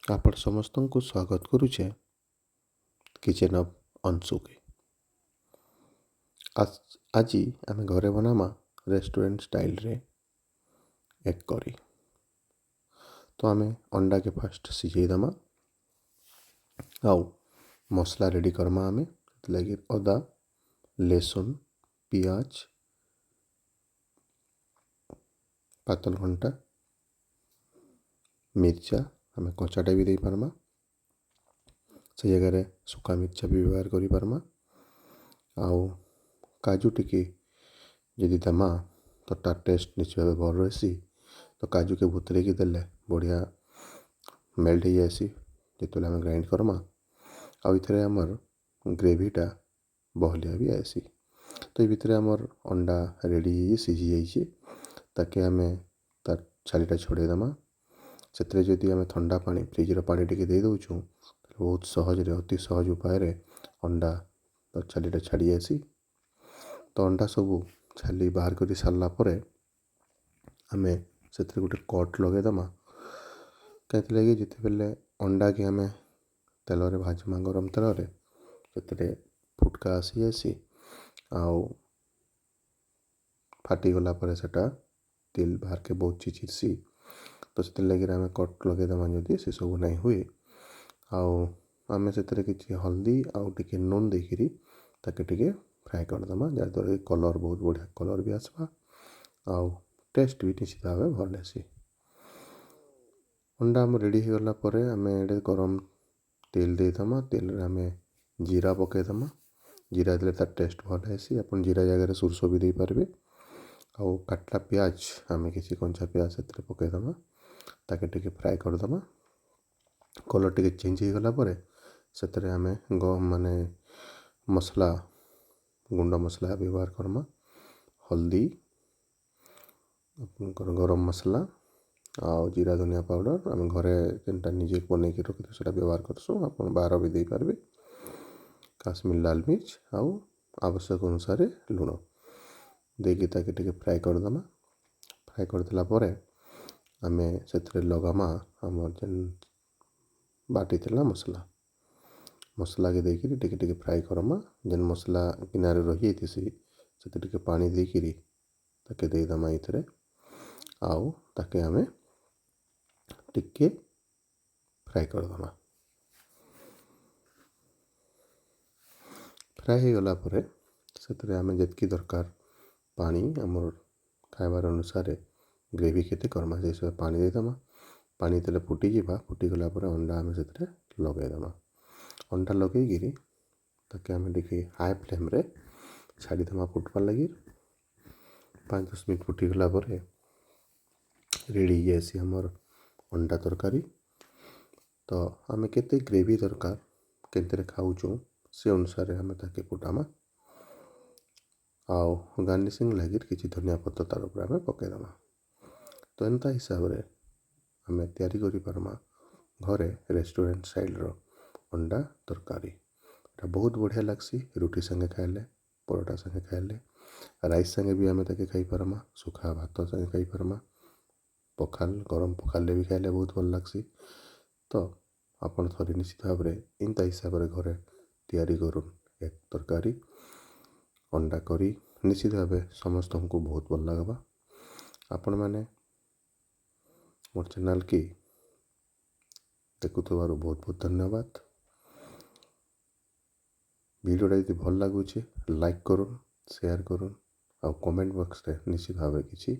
आपण ସମସ୍ତଙ୍କୁ ସ୍ୱାଗତ କରୁଛେ କିଚେନ୍ ଅଫ୍ ଅଂଶୁକେ। ଆଜି ଆମେ ଘରେ ବନାମା ରେଷ୍ଟୁରାଣ୍ଟ ଷ୍ଟାଇଲ୍ରେ ଏଗ୍ କରି। ତ ଆମେ ଅଣ୍ଡାକେ ଫାଷ୍ଟ ସିଝେଇ ଦେମା ଆଉ ମସଲା ରେଡ଼ି କରମା। ଆମେ ସେଥିଲାଗି ଅଦା, ଲେସୁନ, ପିଆଜ, ପାତଲ ଘଣ୍ଟା, ମିର୍ଚା ଆମେ କଞ୍ଚାଟା ବି ଦେଇପାରମା। ସେ ଜାଗାରେ ଶୁଖା ମିର୍ଚା ବି ବ୍ୟବହାର କରିପାରମା। ଆଉ କାଜୁ ଟିକେ ଯଦି ଦେମା ତ ତାର ଟେଷ୍ଟ ନିଶ୍ଚୟ ଭାବେ ଭଲ ରହିସି। ତ କାଜୁକେ ବତୁରେଇକି ଦେଲେ ବଢ଼ିଆ ମେଲ୍ଟ ହେଇଯାଏସି ଯେତେବେଳେ ଆମେ ଗ୍ରାଇଣ୍ଡ କରମା। ଆଉ ଏଥିରେ ଆମର ଗ୍ରେଭିଟା ବହଲିଆ ବି ଆଏସି। ତ ଏ ଭିତରେ ଆମର ଅଣ୍ଡା ରେଡ଼ି ହେଇଛି, ସିଝି ଯାଇଛି। ତାକେ ଆମେ ତାର ଛାଲିଟା ଛଡ଼େଇ ଦେମା। ସେଥିରେ ଯଦି ଆମେ ଥଣ୍ଡା ପାଣି, ଫ୍ରିଜ୍ର ପାଣି ଟିକେ ଦେଇ ଦେଉଛୁ ତାହେଲେ ବହୁତ ସହଜରେ, ଅତି ସହଜ ଉପାୟରେ ଅଣ୍ଡା ତାର ଛାଲିଟା ଛାଡ଼ି ଯାଇସି। ତ ଅଣ୍ଡା ସବୁ ଛାଲି ବାହାର କରି ସାରିଲା ପରେ ଆମେ ସେଥିରେ ଗୋଟେ କଟ୍ ଲଗାଇ ଦେମା। କାହିଁଥିଲାଗି ଯେତେବେଳେ ଅଣ୍ଡାକେ ଆମେ ତେଲରେ ଭାଜମା, ଗରମ ତେଲରେ, ସେଥିରେ ଫୁଟକା ଆସି ଯାଇସି ଆଉ ଫାଟିଗଲା ପରେ ସେଟା ତେଲ ବାହାରକେ ବହୁତ ଚିଚିସି। ତ ସେଥିଲାଗି ଆମେ କଟ୍ ଲଗାଇ ଦେମା ଯଦି ସେସବୁ ନାଇଁ ହୁଏ। ଆଉ ଆମେ ସେଥିରେ କିଛି ହଳଦୀ ଆଉ ଟିକେ ନୁନ ଦେଇକିରି ତାକେ ଟିକେ ଫ୍ରାଏ କରିଦେମା, ଯାହାଦ୍ୱାରା କି କଲର୍ ବହୁତ ବଢ଼ିଆ କଲର୍ ବି ଆସବା ଆଉ ଟେଷ୍ଟ ବି ନିଶ୍ଚିତ ଭାବେ ଭଲ ଆସି। ଅଣ୍ଡା ଆମର ରେଡ଼ି ହେଇଗଲା ପରେ ଆମେ ଏଇଠି ଗରମ ତେଲ ଦେଇଦେମା। ତେଲରେ ଆମେ ଜିରା ପକାଇଦେମା। ଜିରା ଦେଲେ ତାର ଟେଷ୍ଟ ଭଲ ଆସି। ଆପଣ ଜିରା ଜାଗାରେ ସୋରିଷ ବି ଦେଇପାରିବେ। ଆଉ କାଟିଲା ପିଆଜ, ଆମେ କିଛି କଞ୍ଚା ପିଆଜ ସେଥିରେ ପକାଇଦେମା। ତାକେ ଟିକେ ଫ୍ରାଏ କରିଦେମା। କଲର୍ ଟିକେ ଚେଞ୍ଜ ହେଇଗଲା ପରେ ସେଥିରେ ଆମେ ମାନେ ମସଲା, ଗୁଣ୍ଡ ମସଲା ବ୍ୟବହାର କରମା। ହଳଦୀ, ଆପଣଙ୍କର ଗରମ ମସଲା ଆଉ ଜିରା ଧନିଆ ପାଉଡ଼ର ଆମେ ଘରେ ଯେନ୍ଟା ନିଜେ ବନେଇକି ରଖିଛୁ ସେଇଟା ବ୍ୟବହାର କରସୁଁ। ଆପଣ ବାହାର ବି ଦେଇପାରିବେ। କାଶ୍ମୀର ଲାଲ ମିର୍ଚ ଆଉ ଆବଶ୍ୟକ ଅନୁସାରେ ଲୁଣ ଦେଇକି ତାକେ ଟିକେ ଫ୍ରାଏ କରିଦେମା। ଫ୍ରାଏ କରିଦେଲା ପରେ ଆମେ ସେଥିରେ ଲଗାମା ଆମର ଯେନ୍ ବାଟିଥିଲା ମସଲାକେ ଦେଇକିରି ଟିକେ ଟିକେ ଫ୍ରାଏ କରମା। ଯେନ୍ ମସଲା କିନାରେ ରହିଯାଇଥିସି ସେଥିରେ ଟିକେ ପାଣି ଦେଇକିରି ତାକେ ଦେଇଦେମା ଏଥିରେ। ଆଉ ତାକେ ଆମେ ଟିକେ ଫ୍ରାଏ କରିଦେମା। ଫ୍ରାଏ ହେଇଗଲା ପରେ ସେଥିରେ ଆମେ ଯେତିକି ଦରକାର ପାଣି, ଆମର ଖାଇବାର ଅନୁସାରେ ଗ୍ରେଭି କେତେ କରମା ସେ ହିସାବରେ ପାଣି ଦେଇଦେମା। ପାଣି ଯେତେବେଳେ ଫୁଟିଯିବା, ଫୁଟିଗଲା ପରେ ଅଣ୍ଡା ଆମେ ସେଥିରେ ଲଗାଇଦେମା। ଅଣ୍ଡା ଲଗେଇକିରି ତାକେ ଆମେ ଟିକେ ହାଇ ଫ୍ଲେମ୍ରେ ଛାଡ଼ିଦେମା ଫୁଟବାର୍ ଲାଗି। 5-10 ମିନିଟ୍ ଫୁଟିଗଲା ପରେ ରେଡ଼ି ହେଇଯାଇସି ଆମର ଅଣ୍ଡା ତରକାରୀ। ତ ଆମେ କେତେ ଗ୍ରେଭି ଦରକାର, କେତେରେ ଖାଉଛୁ ସେ ଅନୁସାରେ ଆମେ ତାକେ ଫୁଟାମା। ଆଉ ଗାର୍ନିସିଂ ଲାଗି କିଛି ଧନିଆ ପତ୍ର ତାର ଉପରେ ଆମେ ପକାଇଦେମା। ତ ଏନ୍ତା ହିସାବରେ ଆମେ ତିଆରି କରିପାରମା ଘରେ ରେଷ୍ଟୁରାଣ୍ଟ ଷ୍ଟାଇଲ୍ର ଅଣ୍ଡା ତରକାରୀ। ଏଇଟା ବହୁତ ବଢ଼ିଆ ଲାଗ୍ସି। ରୁଟି ସାଙ୍ଗେ ଖାଇଲେ, ପରଟା ସାଙ୍ଗେ ଖାଇଲେ, ରାଇସ୍ ସାଙ୍ଗେ ବି ଆମେ ତାକେ ଖାଇପାରମା, ଶୁଖା ଭାତ ସାଙ୍ଗେ ଖାଇପାରମା, ପଖାଲ, ଗରମ ପଖାଲରେ ବି ଖାଇଲେ ବହୁତ ଭଲ ଲାଗ୍ସି। ତ ଆପଣ ଥରେ ନିଶ୍ଚିତ ଭାବରେ ଏନ୍ତା ହିସାବରେ ଘରେ ତିଆରି କରୁନ୍ ଏଗ୍ ତରକାରୀ, ଅଣ୍ଡା କରି। ନିଶ୍ଚିତ ଭାବେ ସମସ୍ତଙ୍କୁ ବହୁତ ଭଲ ଲାଗ୍ବା। ଆପଣମାନେ ମୋର ଚ୍ୟାନେଲ୍କେ ଦେଖୁଥିବାରୁ ବହୁତ ବହୁତ ଧନ୍ୟବାଦ। ଭିଡ଼ିଓଟା ଯଦି ଭଲ ଲାଗୁଛି ଲାଇକ୍ କରୁନ୍, ସେୟାର କରୁନ୍ ଆଉ କମେଣ୍ଟ ବକ୍ସରେ ନିଶ୍ଚିତ ଭାବେ କିଛି